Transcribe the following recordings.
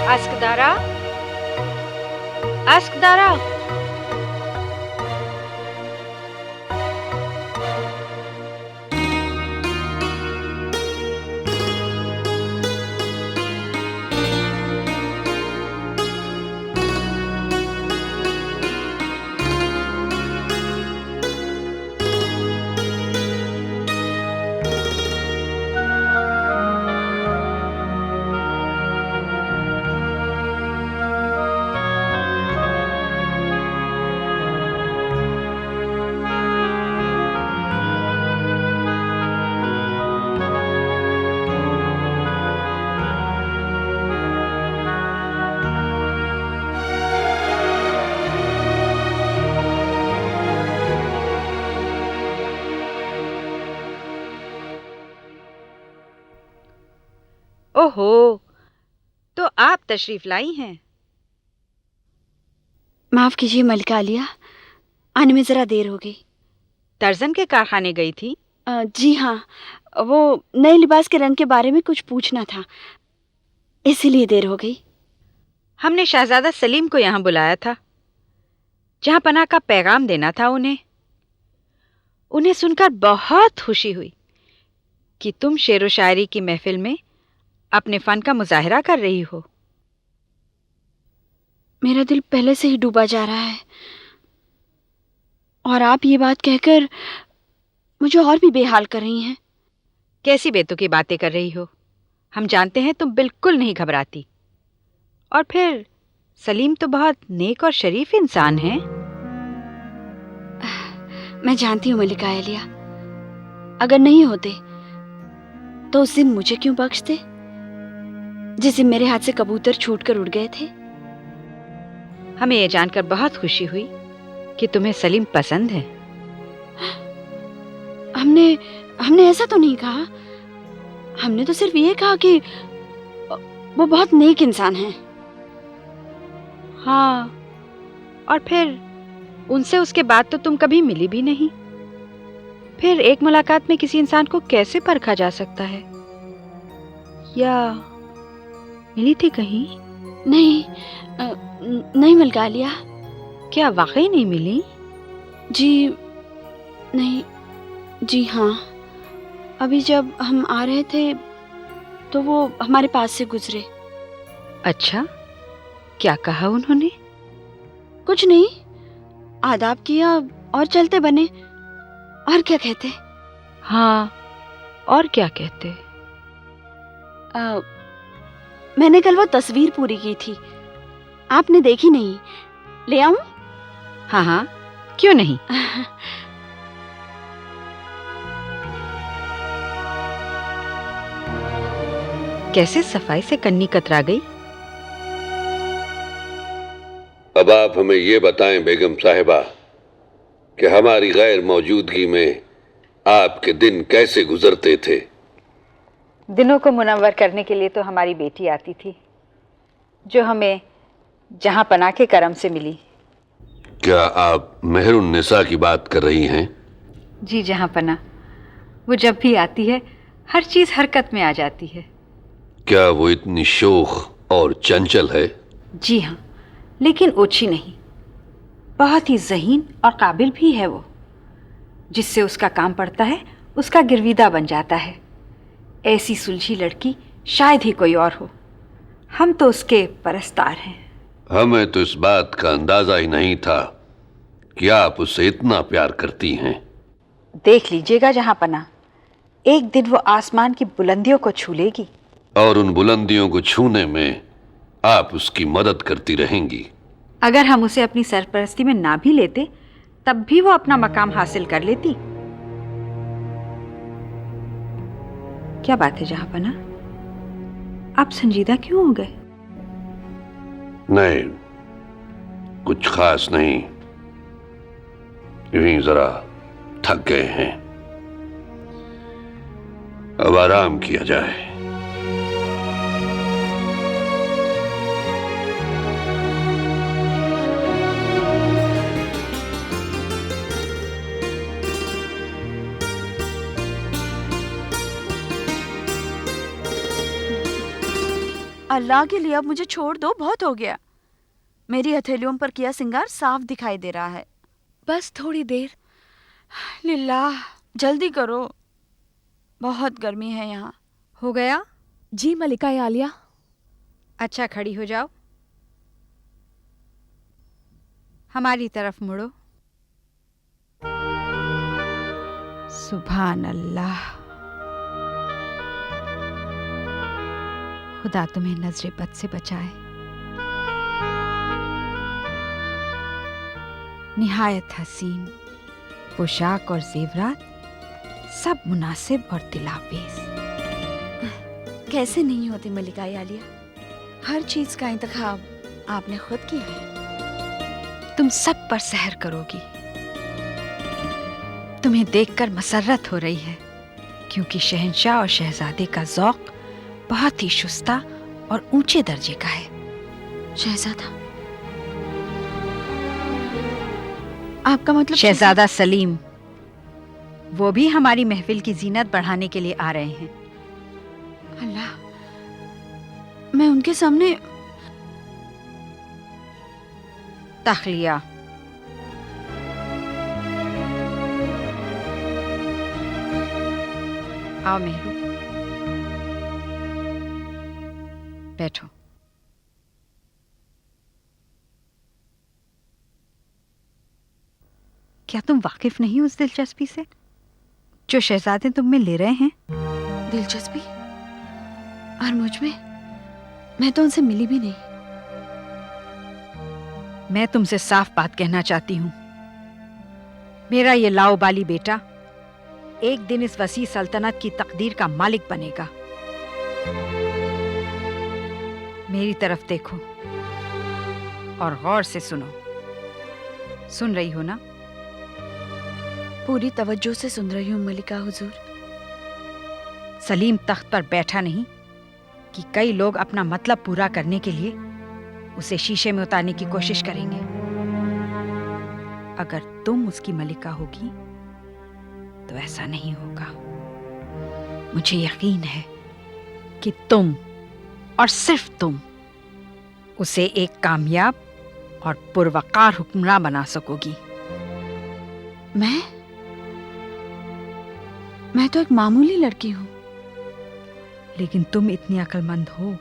Ask Dara. Ask Dara. ओहो, तो आप तशरीफ लाई हैं। माफ कीजिए मलिका आलिया, आने में जरा देर हो गई। तर्जन के कारखाने गई थी? जी हाँ, वो नए लिबास के रंग के बारे में कुछ पूछना था, इसीलिए देर हो गई। हमने शहजादा सलीम को यहाँ बुलाया था, जहाँ पनाह का पैगाम देना था उन्हें सुनकर बहुत खुशी हुई कि तुम शेर व शायरी की महफिल में अपने फन का मुजाहिरा कर रही हो। मेरा दिल पहले से ही डूबा जा रहा है और आप ये बात कहकर मुझे और भी बेहाल कर रही हैं। कैसी बेतुकी बातें कर रही हो? हम जानते हैं तुम बिल्कुल नहीं घबराती। और फिर सलीम तो बहुत नेक और शरीफ इंसान है। मैं जानती हूँ मलिका आलिया, अगर नहीं होते तो उस दिन मुझे क्यों बख्शते जिस दिन मेरे हाथ से कबूतर छूटकर उड़ गए थे। हमें यह जानकर बहुत खुशी हुई कि तुम्हें सलीम पसंद है। हमने ऐसा तो नहीं कहा, हमने तो सिर्फ ये कहा कि वो बहुत नेक इंसान है। हाँ, और फिर उनसे उसके बाद तो तुम कभी मिली भी नहीं। फिर एक मुलाकात में किसी इंसान को कैसे परखा जा सकता है? या मिली थी कहीं? नहीं मलिका आलिया। क्या वाकई नहीं मिली? जी नहीं, जी हाँ, अभी जब हम आ रहे थे तो वो हमारे पास से गुजरे। अच्छा, क्या कहा उन्होंने? कुछ नहीं, आदाब किया और चलते बने। और क्या कहते? हाँ, और क्या कहते? मैंने कल वो तस्वीर पूरी की थी, आपने देखी नहीं, ले आऊं? हाँ हाँ, क्यों नहीं। कैसे सफाई से कन्नी कतरा गई। अब आप हमें ये बताएं बेगम साहिबा कि हमारी गैर मौजूदगी में आपके दिन कैसे गुजरते थे। दिनों को मुनव्वर करने के लिए तो हमारी बेटी आती थी, जो हमें जहां पनाह के करम से मिली। क्या आप मेहरुन्निसा की बात कर रही हैं? जी जहां पनाह, वो जब भी आती है हर चीज हरकत में आ जाती है। क्या वो इतनी शोख और चंचल है? जी हाँ, लेकिन ओछी नहीं, बहुत ही ज़हीन और काबिल भी है वो। जिससे उसका काम पड़ता है उसका गिरविदा बन जाता है। ऐसी सुलझी लड़की शायद ही कोई और हो। हम तो उसके परस्तार हैं। हमें तो इस बात का अंदाजा ही नहीं था कि आप उससे इतना प्यार करती हैं। देख लीजिएगा जहां पनाह, एक दिन वो आसमान की बुलंदियों को छू लेगी। और उन बुलंदियों को छूने में आप उसकी मदद करती रहेंगी। अगर हम उसे अपनी सरपरस्ती में ना भी लेते तब भी वो अपना मकाम हासिल कर लेती। क्या बात है जहां पनाह, आप संजीदा क्यों हो गए? नहीं, कुछ खास नहीं, यूं ही जरा थक गए हैं। अब आराम किया जाए। अल्लाह के लिए अब मुझे छोड़ दो, बहुत हो गया। मेरी हथेलियों पर किया सिंगार साफ दिखाई दे रहा है। बस थोड़ी देर। लिल्ला, जल्दी करो, बहुत गर्मी है यहाँ। हो गया? जी मलिका आलिया। अच्छा, खड़ी हो जाओ, हमारी तरफ मुड़ो। सुभान अल्लाह, खुदा तुम्हें नजरे बद से बचाए। निहायत हसीन पोशाक और जेवरात, सब मुनासिब और दिलावेज। कैसे नहीं होती मलिका आलिया, हर चीज का इंतखाब आपने खुद किया है। तुम सब पर सहर करोगी। तुम्हें देखकर मसर्रत हो रही है, क्योंकि शहंशाह और शहजादे का ज़ौक़ बहुत ही शुस्ता और ऊंचे दर्जे का है। शहजादा? आपका मतलब? शहजादा सलीम, वो भी हमारी महफिल की जीनत बढ़ाने के लिए आ रहे हैं। अल्लाह, मैं उनके सामने? तखलिया। आओ मेहरू, बैठो। क्या तुम वाकिफ नहीं उस दिलचस्पी से जो शहजादे तुम में ले रहे हैं? दिलचस्पी? और मुझ में? मैं तो उनसे मिली भी नहीं। मैं तुमसे साफ बात कहना चाहती हूं। मेरा ये लाओबाली बेटा एक दिन इस वसी सल्तनत की तकदीर का मालिक बनेगा। मेरी तरफ देखो और गौर से सुनो। सुन रही हो ना? पूरी तवज्जो से सुन रही हूँ मलिका हुजूर। सलीम तख्त पर बैठा नहीं कि कई लोग अपना मतलब पूरा करने के लिए उसे शीशे में उतारने की कोशिश करेंगे। अगर तुम उसकी मलिका होगी तो ऐसा नहीं होगा। मुझे यकीन है कि तुम और सिर्फ तुम उसे एक कामयाब और पुरवकार हुक्मरान बना सकोगी। मैं तो एक मामूली लड़की हूँ। लेकिन तुम इतनी अक्लमंद हो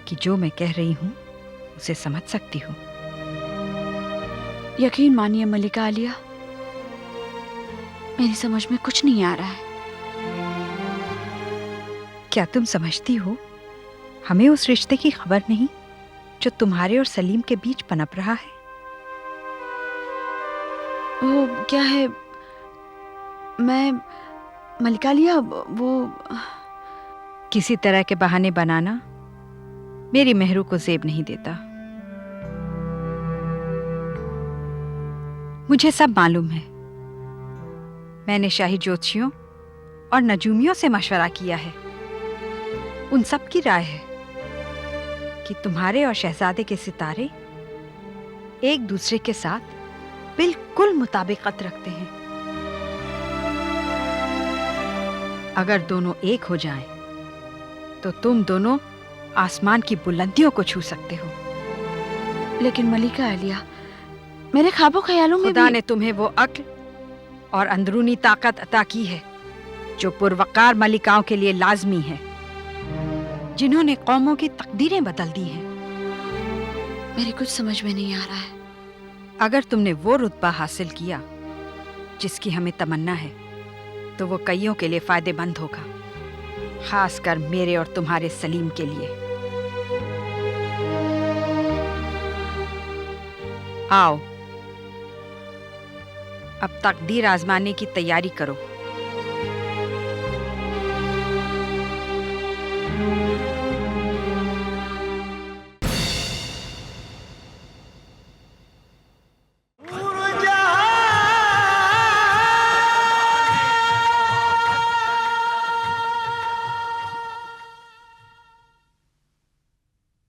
कि जो मैं कह रही हूं उसे समझ सकती हो। यकीन मानिए मलिका आलिया, मेरी समझ में कुछ नहीं आ रहा है। क्या तुम समझती हो हमें उस रिश्ते की खबर नहीं जो तुम्हारे और सलीम के बीच पनप रहा है? वो क्या है? मैं मलिका आलिया, वो किसी तरह के बहाने बनाना मेरी मेहरू को जेब नहीं देता। मुझे सब मालूम है। मैंने शाही ज्योतिषियों और नजूमियों से मशवरा किया है। उन सब की राय है कि तुम्हारे और शहजादे के सितारे एक दूसरे के साथ बिल्कुल मुताबिकत रखते हैं। अगर दोनों एक हो जाएं, तो तुम दोनों आसमान की बुलंदियों को छू सकते हो। लेकिन मलिका आलिया, मेरे ख्वाबों ख्यालों में खुदा भी... ने तुम्हें वो अक्ल और अंदरूनी ताकत अता की है जो पुरवकार मलिकाओं के लिए लाजमी है, जिन्होंने कौमों की तकदीरें बदल दी हैं। मेरे कुछ समझ में नहीं आ रहा है। अगर तुमने वो रुतबा हासिल किया जिसकी हमें तमन्ना है, तो वो कईयों के लिए फायदेमंद होगा, खासकर मेरे और तुम्हारे सलीम के लिए। आओ, अब तकदीर आजमाने की तैयारी करो।